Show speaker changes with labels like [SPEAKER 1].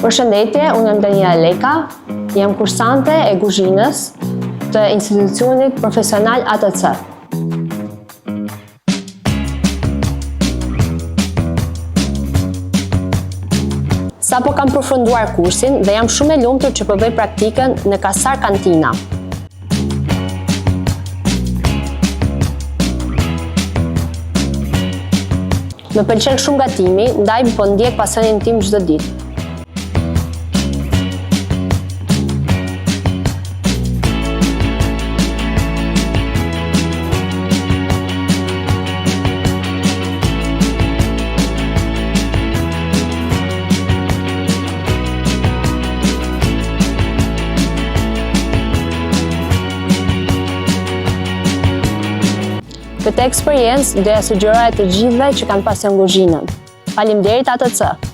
[SPEAKER 1] Përshëndetje, unë jam Daniela Leka, jam kursante e kuzhinës të institucionit profesional ATC. Sapo kam përfunduar kursin dhe jam shumë e lumtur që po bëj praktikën në Kasar Kantina. Më pëlqen shumë gatimi, ndaj po ndjek pasionin tim çdo ditë. Këtë eksperiencë doja sugjeroja të gjithëve që kanë pasion kuzhinën. Faleminderit ATC.